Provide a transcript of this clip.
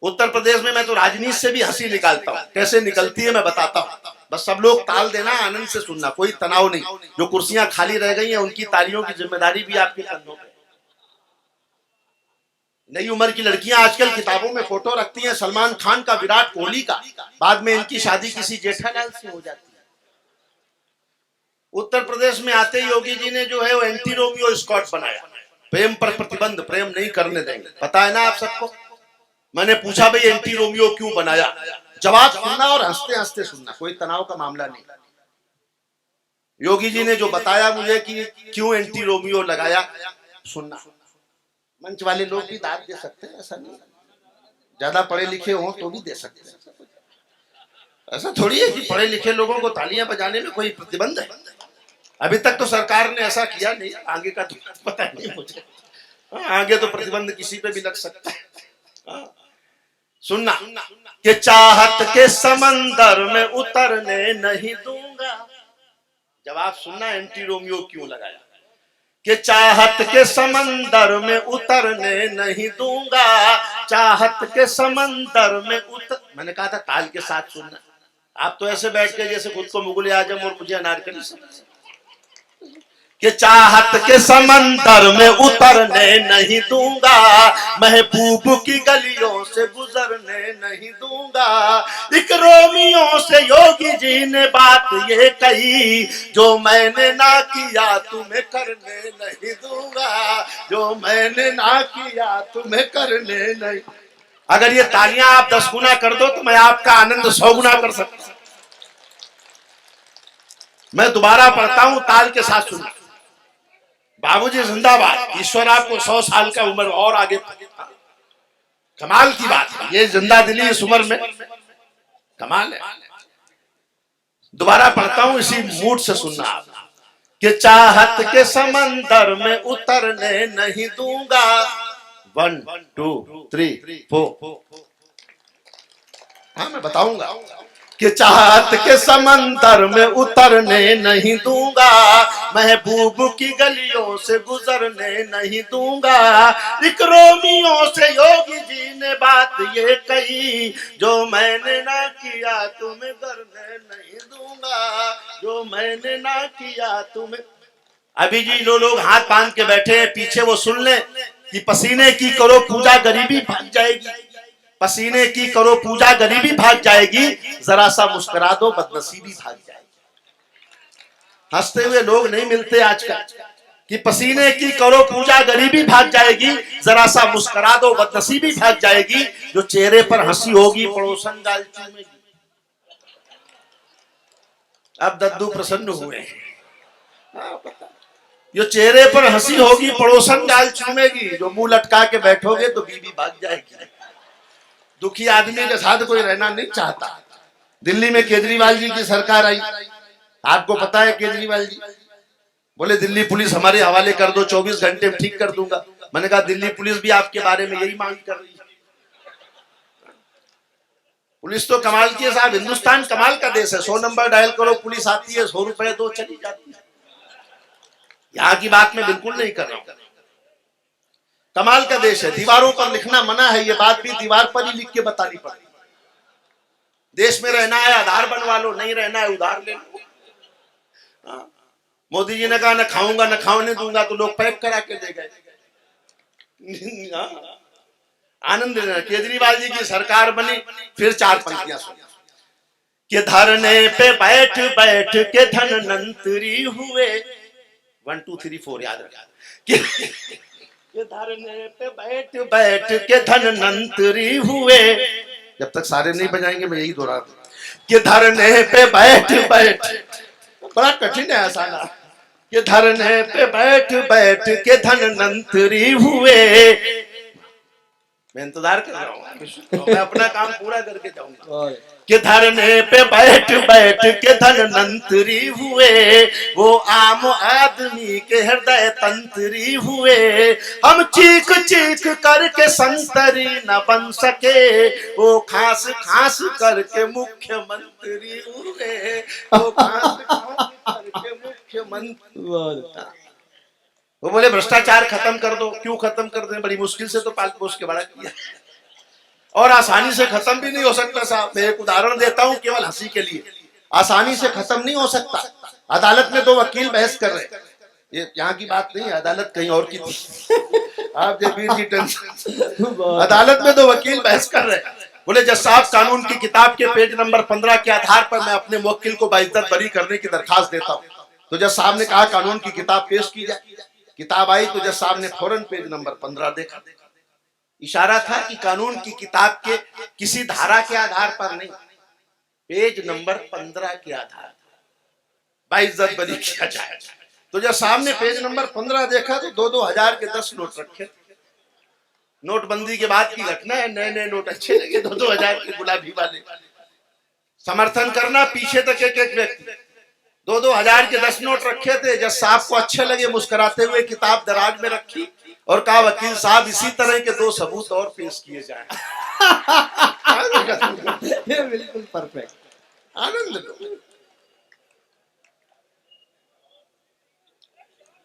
उत्तर प्रदेश में मैं तो राजनीति से भी हंसी निकालता हूँ, कैसे निकलती है मैं बताता हूँ। बस सब लोग ताल देना, आनंद से सुनना, कोई तनाव नहीं। जो कुर्सियां खाली रह गई हैं उनकी तालियों की जिम्मेदारी भी आपके कंधों पे। नई उम्र की लड़कियां आजकल किताबों में फोटो रखती हैं सलमान खान का, विराट कोहली का, बाद में इनकी शादी किसी जेठालाल से हो जाती है। उत्तर प्रदेश में आते ही योगी जी ने जो है वो एंटी रोमियो स्क्वाड बनाया, प्रेम पर प्रतिबंध, प्रेम नहीं करने देंगे। पता है ना आप सबको। मैंने पूछा भाई एंटी रोमियो क्यों बनाया, जवाब सुनना और हंसते हंसते सुनना, कोई तनाव का मामला नहीं। योगी जी ने जो बताया मुझे कि क्यों एंटी रोमियो लगाया, सुनना। मंच वाले लोग भी दाद दे सकते हैं, ऐसा नहीं, ज्यादा पढ़े लिखे हो तो भी दे सकते हैं। ऐसा थोड़ी है कि पढ़े लिखे लोगों को तालियां बजाने में कोई प्रतिबंध है। अभी तक तो सरकार ने ऐसा किया नहीं, आगे का तो पता नहीं मुझे। आगे तो प्रतिबंध किसी पे भी लग सकता है। सुनना कि चाहत के समंदर में उतरने नहीं दूंगा। जवाब सुनना एंटी रोमियो क्यों लगाया। कि चाहत के समंदर में उतरने नहीं दूंगा, चाहत के समंदर में मैंने कहा था ताल के साथ सुनना। आप तो ऐसे बैठ के जैसे खुद को मुगल आजम और मुझे अनारकली समझ। कि चाहत के समंदर में उतरने नहीं दूंगा, महबूब की गलियों से गुजरने नहीं दूंगा। एक रोमियो से योगी जी ने बात ये कही, जो मैंने ना किया तुम्हें करने नहीं दूंगा, जो मैंने ना किया तुम्हें करने नहीं। अगर ये तालियां आप 10 गुना कर दो तो मैं आपका आनंद 100 गुना कर सकता हूं। मैं दोबारा पढ़ता हूं, ताल के साथ सुना। बाबूजी जिंदाबाद, ईश्वर आपको 100 साल का उम्र और आगे। कमाल की बात है, ये जिंदा दिली इस उम्र में कमाल है। दोबारा पढ़ता हूं, इसी मूड से सुनना आप। कि चाहत के समंदर में उतरने नहीं दूंगा। 1 2 3 4। हाँ मैं बताऊंगा। कि चाहत के समंदर में उतरने नहीं दूंगा, महबूब की गलियों से गुजरने नहीं दूंगा। एक रोमियो से योगी जी ने बात ये कही, जो मैंने ना किया तुम्हें करने नहीं दूंगा, जो मैंने ना किया तुम्हें। अभी जी जो लोग हाथ बांध के बैठे हैं पीछे, वो सुन ले कि पसीने की करो पूजा गरीबी भाग जाएगी, पसीने की करो पूजा गरीबी भाग जाएगी, जरा सा मुस्कुरा दो बदनसीबी भाग जाएगी। हंसते हुए लोग नहीं मिलते आजकल कि पसीने की करो पूजा गरीबी भाग जाएगी, जरा सा मुस्कुरा दो बदनसीबी भाग जाएगी। जो चेहरे पर हंसी होगी पड़ोसन गाल चूमेगी। अब दद्दू प्रसन्न हुए। जो चेहरे पर हंसी होगी पड़ोसन गाल चूमेगी, जो मुंह लटका के बैठोगे तो बीबी भाग जाएगी। दुखी आदमी के साथ कोई रहना नहीं चाहता। दिल्ली में केजरीवाल जी की सरकार आई, आपको पता है केजरीवाल जी बोले दिल्ली पुलिस हमारे हवाले कर दो, 24 घंटे में ठीक कर दूंगा। मैंने कहा दिल्ली पुलिस भी आपके बारे में यही मांग कर रही है। पुलिस तो कमाल की है साहब, हिंदुस्तान कमाल का देश है। 100 नंबर डायल करो पुलिस आती है, 100 रुपए दो चली जाती है। यहाँ की बात मैं बिल्कुल नहीं कर रहा हूं। कमाल का देश है। दीवारों पर लिखना मना है, ये बात भी दीवार पर ही लिख के बतानी पड़ती। देश में रहना है आधार बनवा लो, नहीं रहना है उधार ले लो। मोदी जी ने कहा न खाऊंगा न खाने दूंगा, तो लोग पैक करा के दे गए। आनंद लेना। केजरीवाल जी की सरकार बनी, फिर 4 पंक्तियां सुन। कि धरने पे बैठ बैठ के धनवंतरी हुए। 1 2 3 4 याद रखा। धरने पे बैठ बैठ के धनवंतरी हुए। जब तक सारे नहीं बजाएंगे मैं यही दोहरा दूं। कि धरने पे बैठ बैठ, बड़ा कठिन है ऐसा ना। कि धरने पे बैठ बैठ के धनवंतरी हुए। मैं इंतजार कर रहा हूँ, मैं अपना काम पूरा करके जाऊंगा। कि धरने पे बैठ बैठ के धनवंतरी हुए, वो आम आदमी के हृदय तंत्री हुए। हम चीख चीख करके संतरी न बन सके, वो खास खास करके मुख्यमंत्री हुए, वो खास खास करके मुख्यमंत्री। वो बोले भ्रष्टाचार खत्म कर दो। क्यों खत्म कर दें, बड़ी मुश्किल से तो पाल पोस के बड़ा किया। और आसानी से खत्म भी नहीं हो सकता साहब। मैं एक उदाहरण देता हूं केवल हंसी के लिए, आसानी से खत्म नहीं हो सकता। अदालत में दो वकील बहस कर रहे, ये यहाँ की बात नहीं, अदालत कहीं और की थी। आप जबीर जी टेंशन। अदालत में दो वकील बहस कर रहे, बोले जज साहब कानून की किताब के पेज नंबर 15 के आधार पर मैं अपने मुवक्किल को बाइज्जत बरी करने की दरखास्त देता हूँ। तो जज साहब ने कहा कानून की किताब पेश की जाए। किताब आई तो जज साहब ने फौरन पेज नंबर 15 देखा। इशारा था कि कानून की किताब के किसी धारा के आधार पर नहीं, पेज नंबर 15 के आधार बाइज्जत बरी किया जाए। तो जब सामने पेज नंबर 15 देखा तो 2-2 हजार के 10 नोट रखे। नोटबंदी के बाद की घटना है, नए नए नोट अच्छे लगे, 2-2 हजार के गुलाबी वाले। समर्थन करना पीछे तक एक एक व्यक्ति, 2-2 हजार के 10 नोट रखे थे। जज साहब को अच्छे लगे, मुस्कुराते हुए किताब दराज में रखी और कहा वकील साहब इसी तरह के 2 सबूत और पेश किए जाएं। बिल्कुल परफेक्ट। आनंद लो।